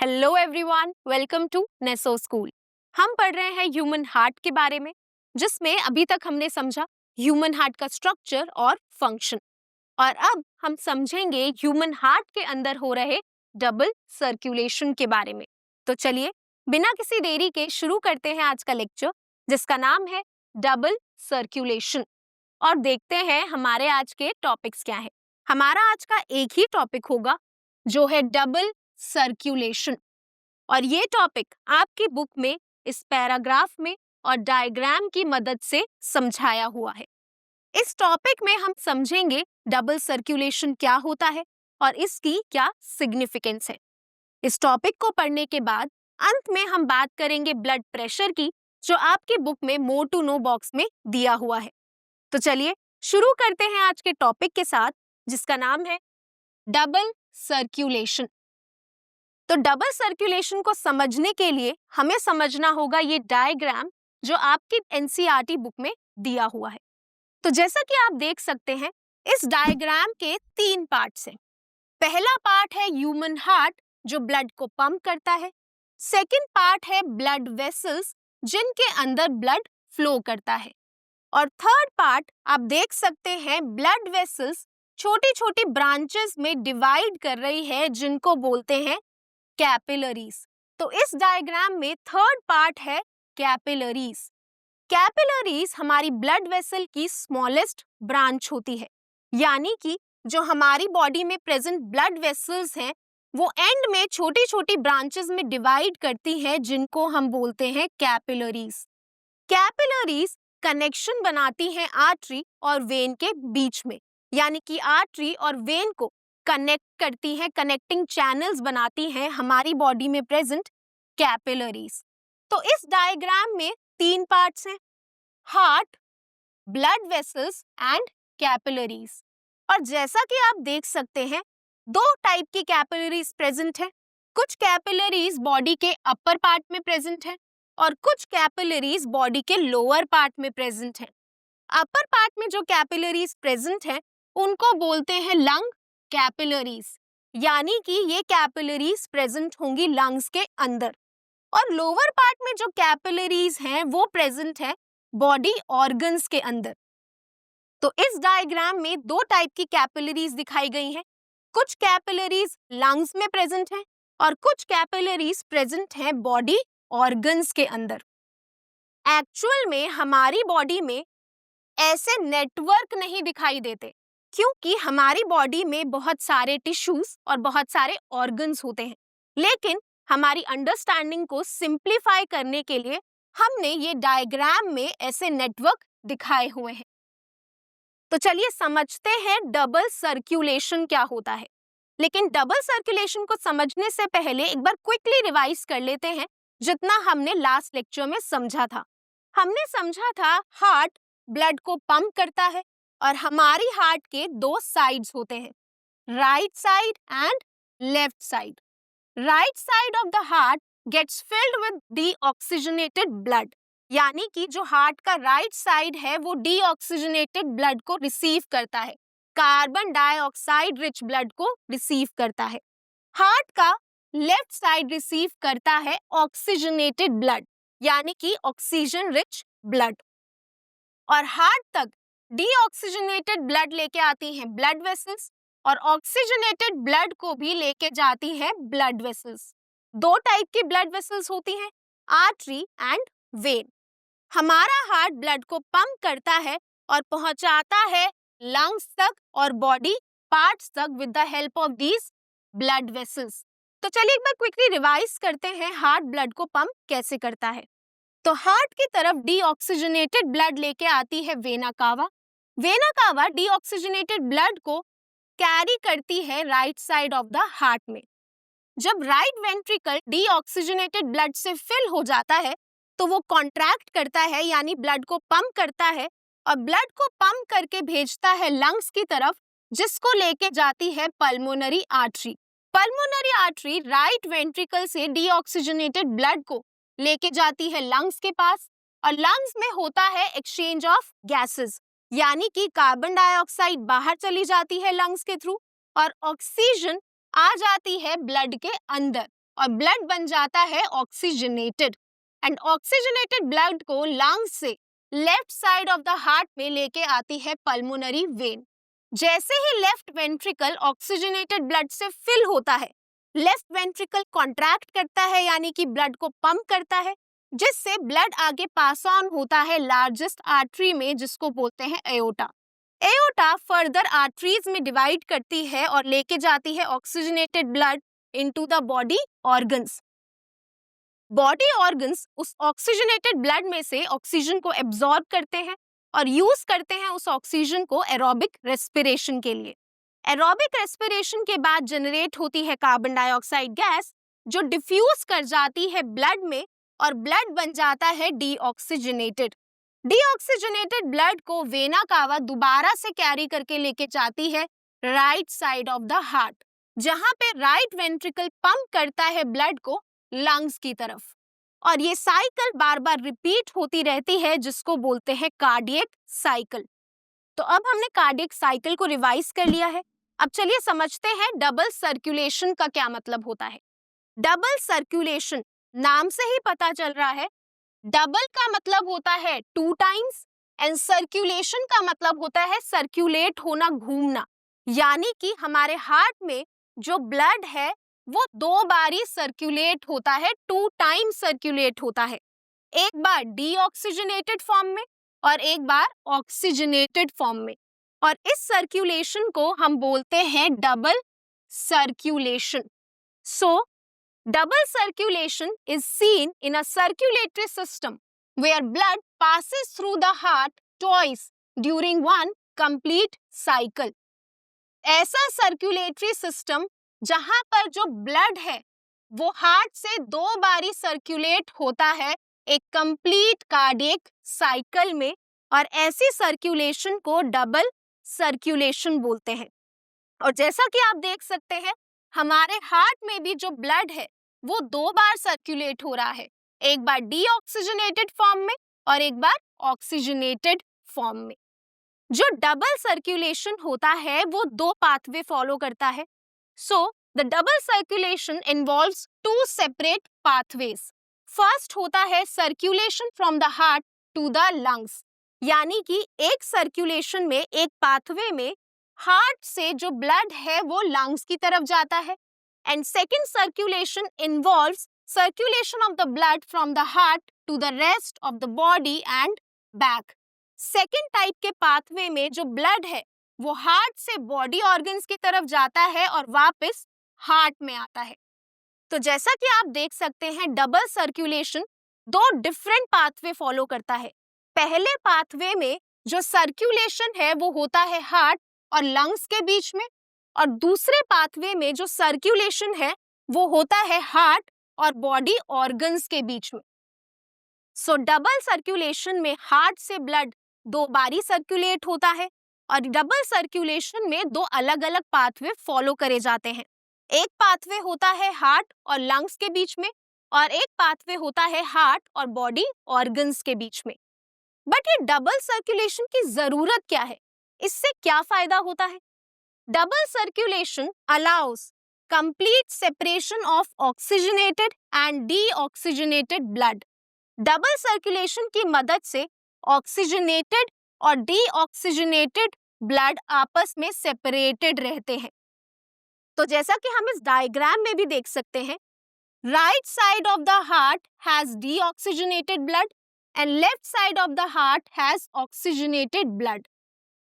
Hello everyone, welcome to Neso school. हम पढ़ रहे हैं ह्यूमन हार्ट के बारे में, जिसमें अभी तक हमने समझा ह्यूमन हार्ट का स्ट्रक्चर और फंक्शन। और अब हम समझेंगे ह्यूमन हार्ट के अंदर हो रहे डबल सर्कुलेशन के बारे में। तो चलिए बिना किसी देरी के शुरू करते हैं आज का लेक्चर, जिसका नाम है डबल सर्कुलेशन। और देखते हैं हमारे आज के टॉपिक्स क्या है। हमारा आज का एक ही टॉपिक होगा जो है डबल सर्कुलेशन। और ये टॉपिक आपकी बुक में इस पैराग्राफ में और डायग्राम की मदद से समझाया हुआ है। इस टॉपिक में हम समझेंगे डबल सर्कुलेशन क्या होता है और इसकी क्या सिग्निफिकेंस है। इस टॉपिक को पढ़ने के बाद अंत में हम बात करेंगे ब्लड प्रेशर की, जो आपकी बुक में मोर टू नो बॉक्स में दिया हुआ है। तो चलिए शुरू करते हैं आज के टॉपिक के साथ, जिसका नाम है डबल सर्कुलेशन। तो डबल सर्कुलेशन को समझने के लिए हमें समझना होगा ये डायग्राम जो आपकी एनसीईआरटी बुक में दिया हुआ है। तो जैसा कि आप देख सकते हैं, इस डायग्राम के 3 पार्ट्स हैं। पहला पार्ट है ह्यूमन हार्ट, जो ब्लड को पंप करता है। सेकंड पार्ट है ब्लड वेसल्स, जिनके अंदर ब्लड फ्लो करता है। और थर्ड पार्ट आप देख सकते हैं, ब्लड वेसल्स छोटी छोटी ब्रांचेस में डिवाइड कर रही है, जिनको बोलते हैं कैपिलरीज। तो इस डायग्राम में थर्ड पार्ट है कैपिलरीज। कैपिलरीज हमारी ब्लड वेसल की स्मॉलेस्ट ब्रांच होती है, यानी कि जो हमारी बॉडी में प्रेजेंट ब्लड वेसल्स हैं वो एंड में छोटी छोटी ब्रांचेस में डिवाइड करती हैं, जिनको हम बोलते हैं कैपिलरीज। कैपिलरीज कनेक्शन बनाती हैं आर्टरी और वेन के बीच में, यानी कि आर्टरी और वेन को कनेक्ट करती हैं, कनेक्टिंग चैनल्स बनाती हैं हमारी बॉडी में प्रेजेंट कैपिलरीज। तो इस डायग्राम में 3 पार्ट्स हैं, heart, blood vessels and capillaries. और जैसा कि आप देख सकते हैं, 2 टाइप की कैपिलरीज प्रेजेंट है। कुछ कैपिलरीज बॉडी के अपर पार्ट में प्रेजेंट है और कुछ कैपिलरीज बॉडी के लोअर पार्ट में प्रेजेंट है। अपर पार्ट में जो कैपिलरीज प्रेजेंट है उनको बोलते हैं लंग कैपिलरीज, यानी कि ये कैपिलरीज प्रेजेंट होंगी लंग्स के अंदर। और लोअर पार्ट में जो कैपिलरीज हैं वो प्रेजेंट है बॉडी ऑर्गन्स के अंदर। तो इस डायग्राम में 2 टाइप की कैपिलरीज दिखाई गई हैं। कुछ कैपिलरीज लंग्स में प्रेजेंट हैं और कुछ कैपिलरीज प्रेजेंट हैं बॉडी ऑर्गन्स के अंदर। एक्चुअल में हमारी बॉडी में ऐसे नेटवर्क नहीं दिखाई देते, क्योंकि हमारी बॉडी में बहुत सारे टिश्यूज और बहुत सारे ऑर्गन्स होते हैं। लेकिन हमारी अंडरस्टैंडिंग को सिंप्लीफाई करने के लिए हमने ये डायग्राम में ऐसे नेटवर्क दिखाए हुए हैं। तो चलिए समझते हैं डबल सर्कुलेशन क्या होता है। लेकिन डबल सर्कुलेशन को समझने से पहले एक बार क्विकली रिवाइज कर लेते हैं जितना हमने लास्ट लेक्चर में समझा था। हमने समझा था हार्ट ब्लड को पंप करता है और हमारी हार्ट के 2 साइड्स होते हैं, right side and left side. Right side of the heart gets filled with deoxygenated blood, यानी कि जो हार्ट का राइट साइड है वो डीऑक्सीजनेटेड ब्लड को रिसीव करता है, कार्बन डाइऑक्साइड रिच ब्लड को रिसीव करता है। हार्ट का लेफ्ट साइड रिसीव करता है ऑक्सीजनेटेड ब्लड, यानी कि ऑक्सीजन रिच ब्लड। और हार्ट तक डीऑक्सीजनेटेड ब्लड लेके आती हैं ब्लड वेसल्स और ऑक्सीजनेटेड ब्लड को भी लेके जाती हैं ब्लड वेसल्स। 2 टाइप की ब्लड वेसल्स होती हैं, आर्टरी एंड वेन। हमारा हार्ट ब्लड को पंप करता है और पहुंचाता है लंग्स तक और बॉडी पार्ट्स तक with the help of these blood vessels. तो चलिए एक बार क्विकली रिवाइज करते हैं हार्ट ब्लड को पंप कैसे करता है। तो हार्ट की तरफ डीऑक्सीजनेटेड ब्लड लेके आती है vena cava. Vena cava deoxygenated blood को कैरी करती है right side of the heart में। जब राइट वेंट्रिकल डीऑक्सीजनेटेड ब्लड से फिल हो जाता है तो वो कॉन्ट्रैक्ट करता है, यानी ब्लड को पंप करता है और ब्लड को पंप करके भेजता है लंग्स की तरफ, जिसको लेके जाती है pulmonary artery. Pulmonary artery right ventricle से डीऑक्सीजनेटेड ब्लड को लेके जाती है लंग्स के पास और लंग्स में होता है एक्सचेंज ऑफ गैसेस, यानी कि कार्बन डाइऑक्साइड बाहर चली जाती है लंग्स के थ्रू और ऑक्सीजन आ जाती है ब्लड के अंदर। और ब्लड बन जाता है ऑक्सीजनेटेड, एंड ऑक्सीजनेटेड ब्लड को लंग्स से left side of the heart में लेके आती है पल्मोनरी वेन। जैसे ही लेफ्ट वेंट्रिकल ऑक्सीजनेटेड ब्लड से फिल होता है, लेफ्ट वेंट्रिकल कॉन्ट्रैक्ट करता है यानी कि ब्लड को पंप करता है, जिससे ब्लड आगे पास ऑन होता है लार्जेस्ट आर्टरी में, जिसको बोलते हैं एओर्टा। एओर्टा फर्दर आर्टरीज में डिवाइड करती है और लेके जाती है oxygenated blood into the body organs. Body organs उस ऑक्सीजनेटेड ब्लड में से ऑक्सीजन को एब्जॉर्ब करते हैं और यूज करते हैं उस ऑक्सीजन को एरोबिक रेस्पिरेशन के लिए। एरोबिक रेस्पिरेशन के बाद जनरेट होती है कार्बन डाइऑक्साइड गैस, जो डिफ्यूज कर जाती है ब्लड में और ब्लड बन जाता है डीऑक्सीजनेटेड। डीऑक्सीजनेटेड ब्लड को वेना कावा दोबारा से कैरी करके लेके जाती है right side of the heart, जहां पे राइट वेंट्रिकल पंप करता है ब्लड को लंग्स की तरफ, और ये साइकिल बार बार रिपीट होती रहती है, जिसको बोलते हैं कार्डियक साइकिल। तो अब हमने कार्डियक साइकिल को रिवाइज कर लिया है। अब चलिए समझते हैं डबल सर्कुलेशन का क्या मतलब होता है। डबल सर्कुलेशन, नाम से ही पता चल रहा है, डबल का मतलब होता है 2 टाइम्स एंड सर्कुलेशन का मतलब होता है सर्कुलेट होना, घूमना, यानी कि हमारे हार्ट में जो ब्लड है वो 2 बार ही सर्कुलेट होता है, 2 टाइम्स सर्कुलेट होता है, एक बार डीऑक्सीजनेटेड फॉर्म में और एक बार ऑक्सीजनेटेड फॉर्म में, और इस सर्कुलेशन को हम बोलते हैं double circulation. So double circulation is seen in a circulatory system where blood passes through the heart twice during one complete cycle. ऐसा सर्कुलेटरी सिस्टम जहां पर जो ब्लड है वो हार्ट से 2 बारी सर्कुलेट होता है एक कंप्लीट कार्डियक साइकिल में, और ऐसी सर्कुलेशन को डबल सर्कुलेशन बोलते हैं। और जैसा कि आप देख सकते हैं, हमारे हार्ट में भी जो ब्लड है वो 2 बार सर्कुलेट हो रहा है, एक बार डीऑक्सीजनेटेड फॉर्म में और एक बार ऑक्सीजनेटेड फॉर्म में। जो डबल सर्कुलेशन होता है वो 2 पाथवे फॉलो करता है। So the double circulation involves 2 separate pathways. First होता है circulation from the heart to the lungs, यानी कि एक सर्कुलेशन में, एक पाथवे में हार्ट से जो ब्लड है वो लंग्स की तरफ जाता है, and second circulation involves circulation of the blood from the heart to the rest of the body and back. Second type के पाथवे में जो ब्लड है वो हार्ट से बॉडी ऑर्गन्स की तरफ जाता है और वापस हार्ट में आता है। तो जैसा कि आप देख सकते हैं, double circulation 2 different pathway follow करता है। पहले पाथवे में जो सर्कुलेशन है वो होता है हार्ट और लंग्स के बीच में, और दूसरे पाथवे में जो सर्कुलेशन है वो होता है हार्ट और बॉडी ऑर्गन्स के बीच में। सो डबल सर्कुलेशन में हार्ट से ब्लड 2 बारी सर्कुलेट होता है, और डबल सर्कुलेशन में 2 अलग अलग पाथवे फॉलो करे जाते हैं। एक पाथवे होता है हार्ट और लंग्स के बीच में, और एक पाथवे होता है हार्ट और बॉडी ऑर्गन्स के बीच में। बट ये डबल सर्कुलेशन की जरूरत क्या है, इससे क्या फायदा होता है? Double circulation allow us complete separation of oxygenated and deoxygenated blood. Double circulation की मदद से ऑक्सीजनेटेड और डीऑक्सीजनेटेड ब्लड आपस में सेपरेटेड रहते हैं। तो जैसा कि हम इस डायग्राम में भी देख सकते हैं, right side of the heart has deoxygenated blood and left side of the heart has oxygenated blood.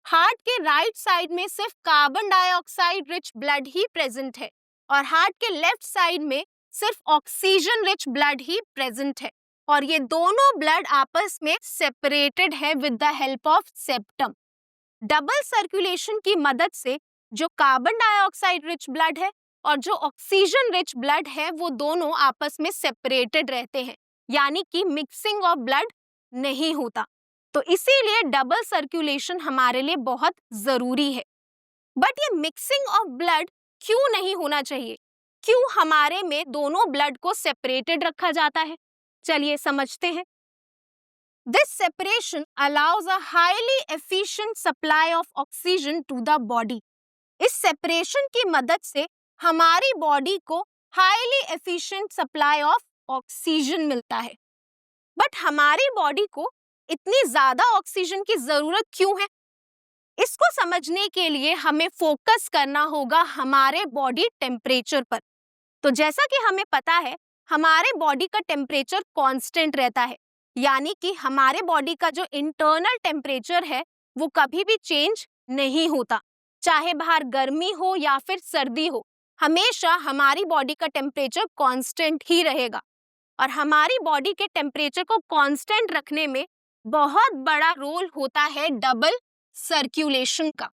Heart के राइट साइड में सिर्फ कार्बन डाइऑक्साइड रिच ब्लड ही प्रेजेंट है, और हार्ट के लेफ्ट साइड में सिर्फ ऑक्सीजन रिच ब्लड ही present है, और ये दोनों ब्लड आपस में सेपरेटेड है with the help of septum. Double circulation की मदद से जो कार्बन डाइऑक्साइड रिच ब्लड है और जो ऑक्सीजन रिच ब्लड है वो दोनों आपस में सेपरेटेड रहते हैं, यानी कि मिक्सिंग ऑफ ब्लड नहीं होता। तो इसीलिए डबल सर्कुलेशन हमारे लिए बहुत जरूरी है। बट ये मिक्सिंग ऑफ ब्लड क्यों नहीं होना चाहिए? क्यों हमारे में दोनों ब्लड को सेपरेटेड रखा जाता है? चलिए समझते हैं। This separation allows a highly efficient supply of oxygen to the body. इस सेपरेशन की मदद से हमारी बॉडी को highly efficient supply of oxygen मिलता है। बट हमारी बॉडी को इतनी ज्यादा ऑक्सीजन की जरूरत क्यों है? इसको समझने के लिए हमें फोकस करना होगा हमारे बॉडी टेम्परेचर पर। तो जैसा कि हमें पता है, हमारे बॉडी का टेम्परेचर कांस्टेंट रहता है, यानी कि हमारे बॉडी का जो इंटरनल टेम्परेचर है वो कभी भी चेंज नहीं होता। चाहे बाहर गर्मी हो या फिर सर्दी हो, हमेशा हमारी बॉडी का टेम्परेचर कांस्टेंट ही रहेगा। और हमारी बॉडी के टेम्परेचर को कांस्टेंट रखने में बहुत बड़ा रोल होता है डबल सर्कुलेशन का।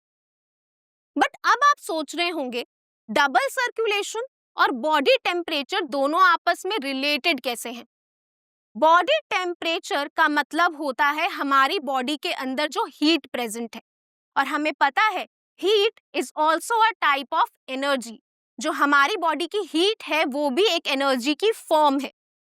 बट अब आप सोच रहे होंगे, डबल सर्कुलेशन और बॉडी टेम्परेचर दोनों आपस में रिलेटेड कैसे हैं? बॉडी टेम्परेचर का मतलब होता है हमारी बॉडी के अंदर जो हीट प्रेजेंट है, और हमें पता है heat is also a type of energy. जो हमारी बॉडी की हीट है वो भी एक एनर्जी की फॉर्म है।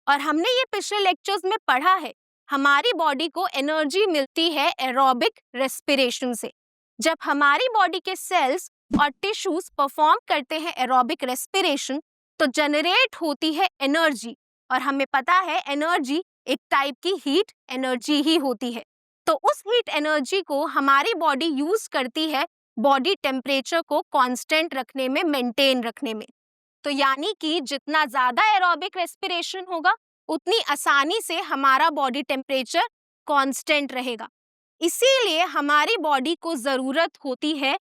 और हमने ये पिछले लेक्चर्स में पढ़ा है, हमारी बॉडी को एनर्जी मिलती है एरोबिक रेस्पिरेशन से। जब हमारी बॉडी के सेल्स और टिश्यूज परफॉर्म करते हैं एरोबिक रेस्पिरेशन, तो जनरेट होती है एनर्जी। और हमें पता है एनर्जी एक टाइप की हीट एनर्जी ही होती है। तो उस हीट एनर्जी को हमारी बॉडी यूज करती है बॉडी टेम्परेचर को कांस्टेंट रखने में, मेंटेन रखने में। तो यानी कि जितना ज्यादा एरोबिक रेस्पिरेशन होगा, उतनी आसानी से हमारा बॉडी टेम्परेचर कांस्टेंट रहेगा। इसीलिए हमारी बॉडी को जरूरत होती है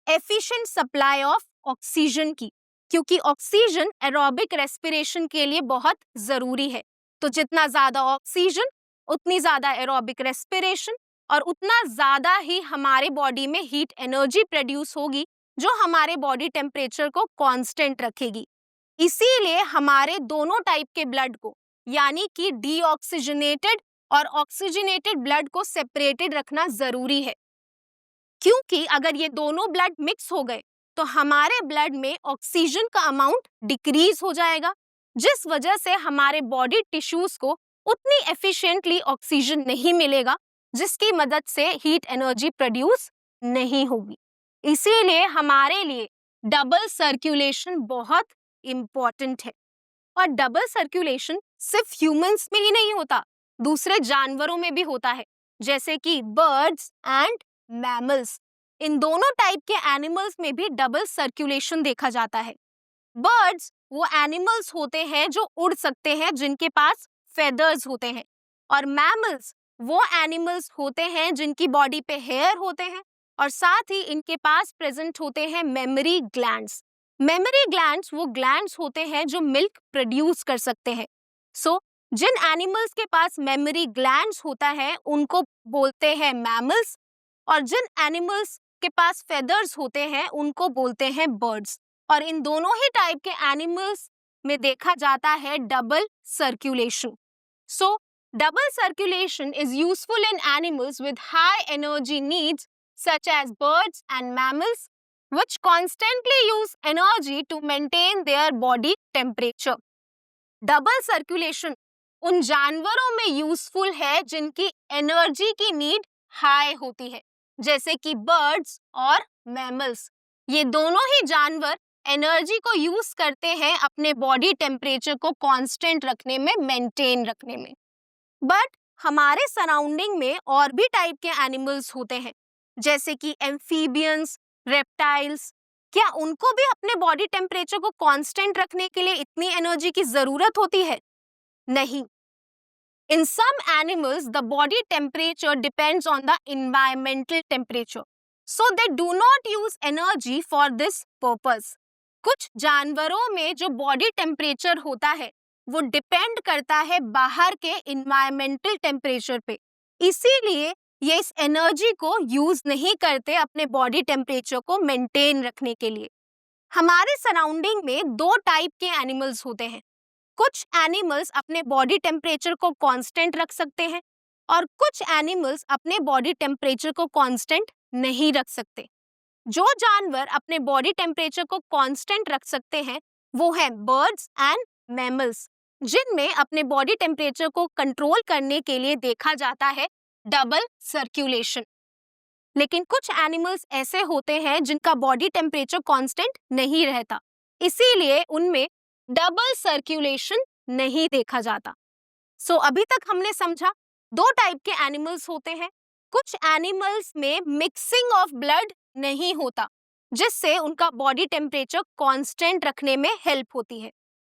एफिशिएंट सप्लाई ऑफ ऑक्सीजन की, क्योंकि ऑक्सीजन एरोबिक रेस्पिरेशन के लिए बहुत जरूरी है। तो जितना ज्यादा ऑक्सीजन, उतनी ज्यादा एरोबिक रेस्पिरेशन, और उतना ज्यादा ही हमारे बॉडी में हीट एनर्जी प्रोड्यूस होगी, जो हमारे बॉडी टेम्परेचर को कांस्टेंट रखेगी। इसीलिए हमारे दोनों टाइप के ब्लड को, यानी कि डीऑक्सीजनेटेड और ऑक्सीजनेटेड ब्लड को सेपरेटेड रखना जरूरी है। क्योंकि अगर ये दोनों ब्लड मिक्स हो गए तो हमारे ब्लड में ऑक्सीजन का अमाउंट डिक्रीज हो जाएगा, जिस वजह से हमारे बॉडी टिश्यूज को उतनी एफिशिएंटली ऑक्सीजन नहीं मिलेगा, जिसकी मदद से हीट एनर्जी प्रोड्यूस नहीं होगी। इसीलिए हमारे लिए डबल सर्कुलेशन बहुत इंपॉर्टेंट है। और डबल सर्कुलेशन सिर्फ ह्यूमंस में ही नहीं होता, दूसरे जानवरों में भी होता है, जैसे कि बर्ड्स एंड मैमल्स। इन दोनों टाइप के एनिमल्स में भी डबल सर्कुलेशन देखा जाता है। बर्ड्स वो एनिमल्स होते हैं जो उड़ सकते हैं, जिनके पास फेदर्स होते हैं। और मैमल्स वो एनिमल्स होते हैं जिनकी बॉडी पे हेयर होते हैं, और साथ ही इनके पास प्रेजेंट होते हैं मेमोरी ग्लैंड्स। मेमोरी ग्लैंड्स वो ग्लैंड्स होते हैं जो मिल्क प्रोड्यूस कर सकते हैं। जिन एनिमल्स के पास मेमोरी ग्लैंड्स होता है उनको बोलते हैं मैमल्स, और जिन एनिमल्स के पास फेदर्स होते हैं उनको बोलते हैं बर्ड्स। और इन दोनों ही टाइप के एनिमल्स में देखा जाता है double circulation. Double circulation is useful in animals with high energy needs such as birds and mammals, which constantly use energy to maintain their body temperature. Double circulation उन जानवरों में यूजफुल है जिनकी एनर्जी की नीड हाई होती है, जैसे कि बर्ड्स और मैमल्स। ये दोनों ही जानवर एनर्जी को यूज करते हैं अपने बॉडी टेम्परेचर को कांस्टेंट रखने में, मेंटेन रखने में। बट हमारे सराउंडिंग में और भी टाइप के एनिमल्स होते हैं, जैसे कि एम्फीबियंस, रेप्टाइल्स। क्या उनको भी अपने बॉडी टेम्परेचर को कांस्टेंट रखने के लिए इतनी एनर्जी की जरूरत होती है? नहीं। In some animals, the body temperature depends on the environmental temperature, so they do not use energy for this purpose. कुछ जानवरों में जो बॉडी टेम्परेचर होता है वो डिपेंड करता है बाहर के इन्वायरमेंटल टेम्परेचर पे, इसीलिए ये इस एनर्जी को यूज नहीं करते अपने बॉडी टेम्परेचर को मेंटेन रखने के लिए। हमारे सराउंडिंग में दो टाइप के एनिमल्स होते हैं। कुछ एनिमल्स अपने बॉडी टेम्परेचर को कांस्टेंट रख सकते हैं, और कुछ एनिमल्स अपने बॉडी टेम्परेचर को कांस्टेंट नहीं रख सकते। जो जानवर अपने बॉडी टेम्परेचर को कांस्टेंट रख सकते हैं वो हैं बर्ड्स एंड मैमल्स, जिनमें अपने बॉडी टेम्परेचर को कंट्रोल करने के लिए देखा जाता है डबल सर्कुलेशन। लेकिन कुछ एनिमल्स ऐसे होते हैं जिनका बॉडी टेम्परेचर कांस्टेंट नहीं रहता, इसीलिए उनमें डबल सर्कुलेशन नहीं देखा जाता। अभी तक हमने समझा दो टाइप के एनिमल्स होते हैं। कुछ एनिमल्स में मिक्सिंग ऑफ ब्लड नहीं होता, जिससे उनका बॉडी टेम्परेचर कांस्टेंट रखने में हेल्प होती है।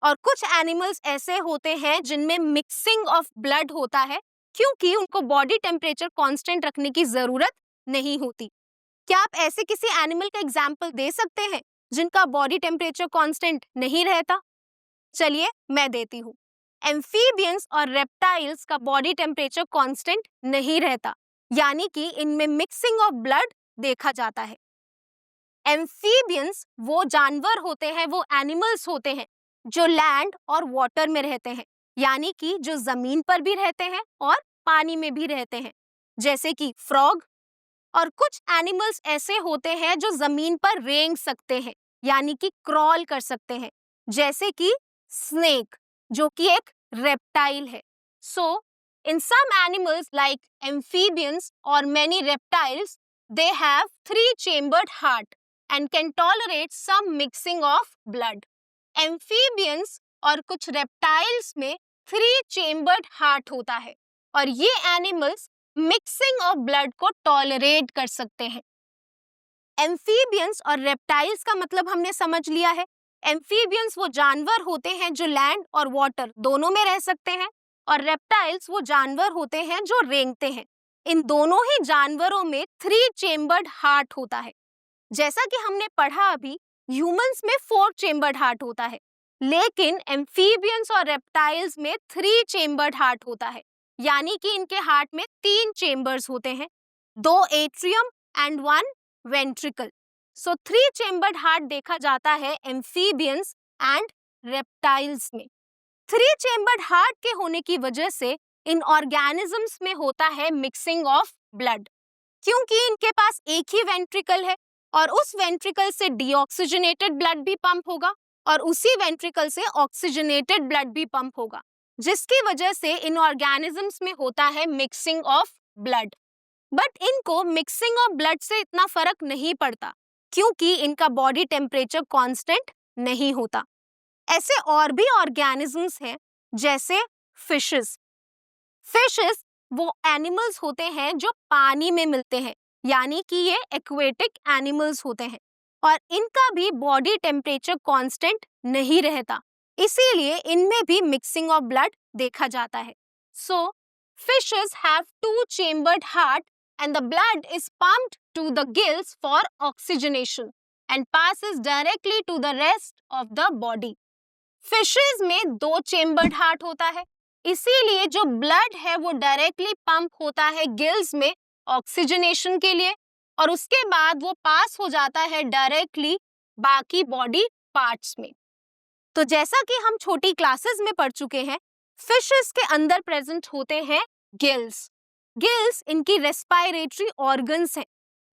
और कुछ एनिमल्स ऐसे होते हैं जिनमें मिक्सिंग ऑफ ब्लड होता है, क्योंकि उनको बॉडी टेम्परेचर कांस्टेंट रखने की जरूरत नहीं होती। क्या आप ऐसे किसी एनिमल का एग्जाम्पल दे सकते हैं जिनका बॉडी टेम्परेचर कांस्टेंट नहीं रहता? चलिए मैं देती हूँ। एम्फीबियंस और रेप्टाइल्स का बॉडी टेम्परेचर कांस्टेंट नहीं रहता, यानी कि इनमें मिक्सिंग ऑफ ब्लड देखा जाता है। एम्फीबियंस वो जानवर होते हैं, वो एनिमल्स होते हैं जो लैंड और वाटर में रहते हैं, यानी कि जो जमीन पर भी रहते हैं और पानी में भी रहते हैं, जैसे कि फ्रॉग। और कुछ एनिमल्स ऐसे होते हैं जो जमीन पर रेंग सकते हैं, यानी कि क्रॉल कर सकते हैं, जैसे कि स्नेक, जो कि एक रेप्टाइल है। So in some animals like amphibians और many reptiles, they have three chambered heart and can tolerate some mixing of blood. Amphibians और कुछ रेप्टाइल्स में थ्री चेम्बर्ड हार्ट होता है, और ये एनिमल्स मिक्सिंग ऑफ ब्लड को टॉलरेट कर सकते हैं। एम्फीबियंस और रेप्टाइल्स का मतलब हमने समझ लिया है। एम्फीबियंस वो जानवर होते हैं जो लैंड और वाटर दोनों में रह सकते हैं, और रेप्टाइल्स वो जानवर होते हैं जो रेंगते हैं। इन दोनों ही जानवरों में थ्री चेम्बर्ड हार्ट होता है। जैसा कि हमने पढ़ा अभी, ह्यूमंस में फोर चेम्बर्ड हार्ट होता है, लेकिन एम्फीबियंस और रेप्टाइल्स में थ्री चेम्बर्ड हार्ट होता है, यानी कि इनके हार्ट में तीन चेम्बर्स होते हैं, दो atrium and one ventricle. Three chambered heart देखा जाता है एम्फीबियंस एंड रेप्टाइल्स में। थ्री चेम्बर्ड हार्ट के होने की वजह से इन ऑर्गेनिजम्स में होता है मिक्सिंग ऑफ ब्लड, क्योंकि इनके पास एक ही वेंट्रिकल है, और उस वेंट्रिकल से डीऑक्सीजनेटेड ब्लड भी पंप होगा, और उसी वेंट्रिकल से ऑक्सीजनेटेड ब्लड भी पंप होगा, जिसकी वजह से इन ऑर्गेनिजम्स में होता है मिक्सिंग ऑफ ब्लड। बट इनको मिक्सिंग ऑफ ब्लड से इतना फर्क नहीं पड़ता, क्योंकि इनका बॉडी टेम्परेचर कांस्टेंट नहीं होता। ऐसे और भी ऑर्गेनिजम्स हैं, जैसे फिशेस। फिशेस वो एनिमल्स होते हैं जो पानी में मिलते हैं, यानी कि ये एक्वेटिक एनिमल्स होते हैं, और इनका भी बॉडी टेम्परेचर कांस्टेंट नहीं रहता, इसीलिए इनमें भी मिक्सिंग ऑफ ब्लड देखा जाता है। सो fishes have two chambered heart and the blood is pumped to the gills for oxygenation and passes directly to the rest of the body. Fishes में दो चेम्बर्ड हार्ट होता है, इसीलिए जो ब्लड है वो डायरेक्टली पंप होता है गिल्स में ऑक्सीजनेशन के लिए, और उसके बाद वो पास हो जाता है डायरेक्टली बाकी बॉडी पार्ट्स में। तो जैसा कि हम छोटी क्लासेस में पढ़ चुके हैं, फिशेस के अंदर प्रेजेंट होते हैं गिल्स। गिल्स इनकी रेस्पिरेटरी ऑर्गन्स हैं।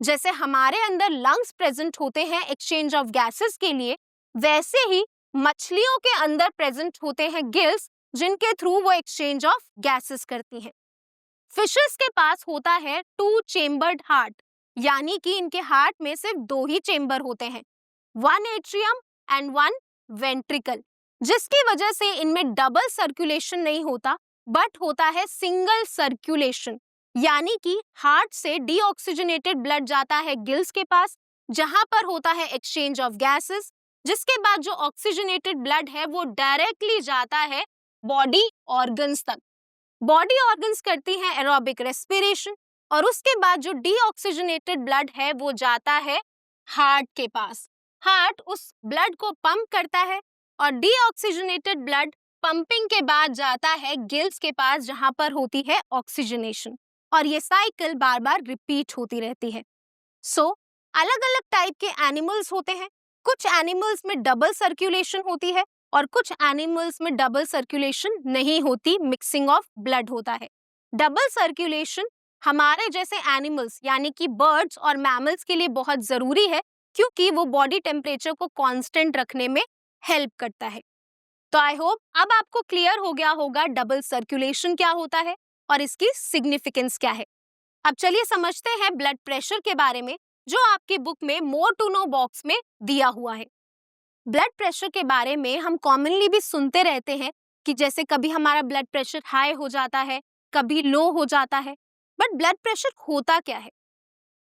जैसे हमारे अंदर लंग्स प्रेजेंट होते हैं एक्सचेंज ऑफ गैसेस के लिए, वैसे ही मछलियों के अंदर प्रेजेंट होते हैं गिल्स, जिनके थ्रू वो एक्सचेंज ऑफ गैसेस करती हैं। फिशेस के पास होता है टू चेम्बर्ड हार्ट, यानी कि इनके हार्ट में सिर्फ दो ही चेम्बर होते हैं, one atrium and one ventricle, जिसकी वजह से इनमें डबल सर्कुलेशन नहीं होता, बट होता है सिंगल सर्कुलेशन, यानी कि हार्ट से डीऑक्सीजनेटेड ब्लड जाता है गिल्स के पास, जहां पर होता है एक्सचेंज ऑफ गैसेस, जिसके बाद जो ऑक्सीजनेटेड ब्लड है वो डायरेक्टली जाता है बॉडी ऑर्गन्स तक। बॉडी ऑर्गन्स करती हैं एरोबिक रेस्पिरेशन, और उसके बाद जो डीऑक्सीजनेटेड ब्लड है वो जाता है हार्ट के पास। हार्ट उस ब्लड को पंप करता है, और डीऑक्सीजनेटेड ब्लड पंपिंग के बाद जाता है गिल्स के पास, जहां पर होती है ऑक्सीजनेशन, और ये साइकिल बार बार रिपीट होती रहती है। अलग अलग टाइप के एनिमल्स होते हैं। कुछ एनिमल्स में डबल सर्कुलेशन होती है, और कुछ एनिमल्स में डबल सर्कुलेशन नहीं होती, मिक्सिंग ऑफ ब्लड होता है। डबल सर्कुलेशन हमारे जैसे एनिमल्स यानी कि बर्ड्स और मैमल्स के लिए बहुत जरूरी है, क्योंकि वो बॉडी टेम्परेचर को कांस्टेंट रखने में हेल्प करता है। तो आई होप अब आपको क्लियर हो गया होगा डबल सर्कुलेशन क्या होता है और इसकी सिग्निफिकेंस क्या है। अब चलिए समझते हैं ब्लड प्रेशर के बारे में, जो आपकी बुक में मोर टू नो बॉक्स में दिया हुआ है। ब्लड प्रेशर के बारे में हम कॉमनली भी सुनते रहते हैं कि जैसे कभी हमारा ब्लड प्रेशर हाई हो जाता है, कभी लो हो जाता है। बट ब्लड प्रेशर होता क्या है?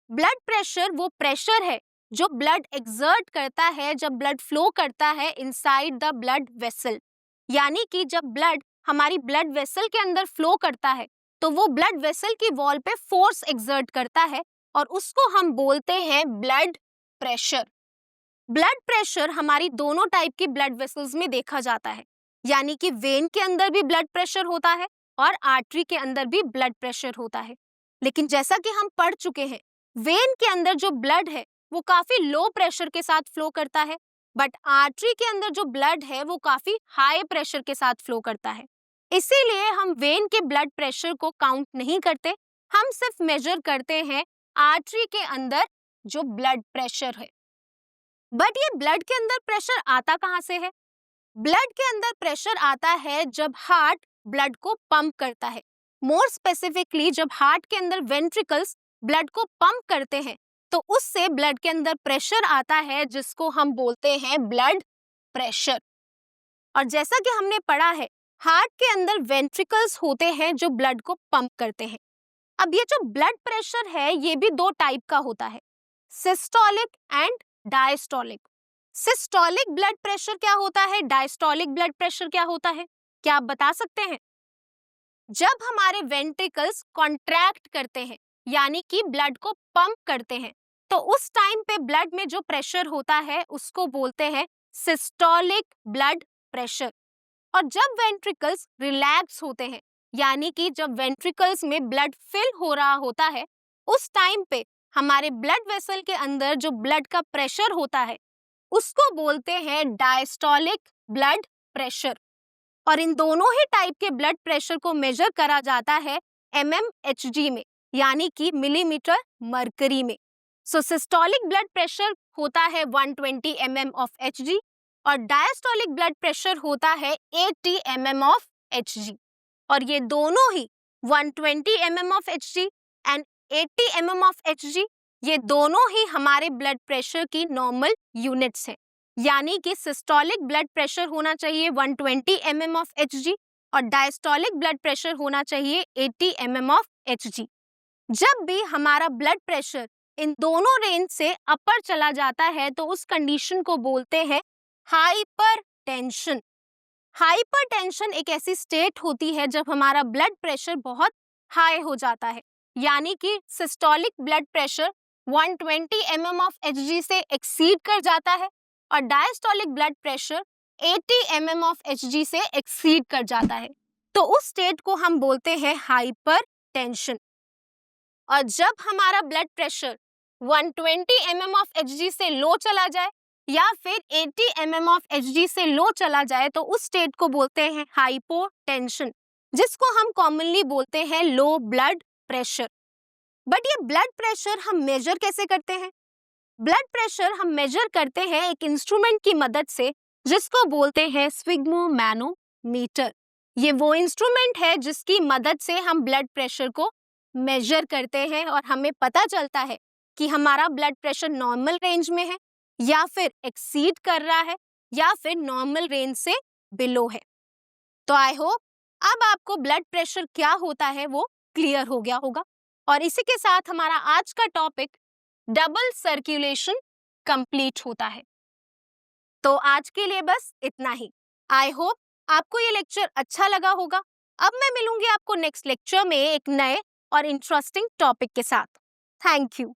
ब्लड प्रेशर वो प्रेशर है जो ब्लड एक्सर्ट करता है जब ब्लड फ्लो करता है इनसाइड द ब्लड वेसल। यानी कि जब ब्लड हमारी ब्लड वेसल के अंदर फ्लो करता है तो वो ब्लड वेसल की वॉल पे फोर्स एक्सर्ट करता है और उसको हम बोलते हैं ब्लड प्रेशर। ब्लड प्रेशर हमारी दोनों टाइप की ब्लड वेसल्स में देखा जाता है, यानी कि वेन के अंदर भी ब्लड प्रेशर होता है और आर्टरी के अंदर भी ब्लड प्रेशर होता है। लेकिन जैसा कि हम पढ़ चुके हैं, वेन के अंदर जो ब्लड है वो काफी लो प्रेशर के साथ फ्लो करता है, बट आर्टरी के अंदर जो ब्लड है वो काफी हाई प्रेशर के साथ फ्लो करता है। इसीलिए हम वेन के ब्लड प्रेशर को काउंट नहीं करते, हम सिर्फ मेजर करते हैं आर्टरी के अंदर जो ब्लड प्रेशर है। बट ये ब्लड के अंदर प्रेशर आता कहाँ से है? ब्लड के अंदर प्रेशर आता है जब हार्ट ब्लड को पंप करता है। मोर स्पेसिफिकली जब हार्ट के अंदर वेंट्रिकल्स ब्लड को पंप करते हैं तो उससे ब्लड के अंदर प्रेशर आता है जिसको हम बोलते हैं ब्लड प्रेशर। और जैसा कि हमने पढ़ा है, हार्ट के अंदर वेंट्रिकल्स होते हैं जो ब्लड को पंप करते हैं। अब ये जो ब्लड प्रेशर है ये भी दो टाइप का होता है, systolic and diastolic. Systolic blood pressure क्या होता है, डायस्टोलिक ब्लड प्रेशर क्या होता है, क्या आप बता सकते हैं? जब हमारे वेंट्रिकल्स कॉन्ट्रैक्ट करते हैं यानी कि ब्लड को पंप करते हैं तो उस टाइम पे ब्लड में जो प्रेशर होता है उसको बोलते हैं सिस्टोलिक ब्लड प्रेशर। और जब वेंट्रिकल्स रिलैक्स होते हैं यानी कि जब वेंट्रिकल्स में ब्लड फिल हो रहा होता है उस टाइम पे हमारे ब्लड वेसल के अंदर जो ब्लड का प्रेशर होता है उसको बोलते हैं डायस्टोलिक ब्लड प्रेशर। और इन दोनों ही टाइप के ब्लड प्रेशर को मेजर करा जाता है mmHg में, यानी कि मिलीमीटर मरकरी में। सो सिस्टोलिक ब्लड प्रेशर होता है 120 mm ऑफ Hg और डायस्टोलिक ब्लड प्रेशर होता है 80 mm ऑफ Hg। और ये दोनों ही 120 mm of Hg and 80 mm of Hg ये दोनों ही हमारे ब्लड प्रेशर की नॉर्मल यूनिट्स हैं। यानी कि सिस्टोलिक ब्लड प्रेशर होना चाहिए 120 mm ऑफ Hg और डायस्टोलिक ब्लड प्रेशर होना चाहिए 80 mm ऑफ Hg। जब भी हमारा ब्लड प्रेशर इन दोनों रेंज से अपर चला जाता है तो उस कंडीशन को बोलते हैं हाइपरटेंशन। हाइपरटेंशन एक ऐसी स्टेट होती है जब हमारा ब्लड प्रेशर बहुत हाई हो जाता है, यानी कि systolic blood pressure 120 mm of Hg से एक्सीड कर जाता है और diastolic blood pressure 80 mm of Hg से एक्सीड कर जाता है, तो उस स्टेट को हम बोलते हैं हाइपरटेंशन। और जब हमारा blood pressure 120 mm of Hg से लो चला जाए या फिर 80 mm ऑफ Hg से लो चला जाए तो उस स्टेट को बोलते हैं हाइपोटेंशन, जिसको हम कॉमनली बोलते हैं लो ब्लड प्रेशर। बट ये ब्लड प्रेशर हम मेजर कैसे करते हैं? ब्लड प्रेशर हम मेजर करते हैं एक इंस्ट्रूमेंट की मदद से जिसको बोलते हैं स्फिग्मोमैनोमीटर। ये वो इंस्ट्रूमेंट है जिसकी मदद से हम ब्लड प्रेशर को मेजर करते हैं और हमें पता चलता है कि हमारा ब्लड प्रेशर नॉर्मल रेंज में है या फिर एक्सीड कर रहा है या फिर नॉर्मल रेंज से बिलो है। तो आई होप अब आपको ब्लड प्रेशर क्या होता है वो क्लियर हो गया होगा। और इसी के साथ हमारा आज का टॉपिक डबल सर्कुलेशन कंप्लीट होता है। तो आज के लिए बस इतना ही। आई होप आपको ये लेक्चर अच्छा लगा होगा। अब मैं मिलूंगी आपको नेक्स्ट लेक्चर में एक नए और इंटरेस्टिंग टॉपिक के साथ। Thank you.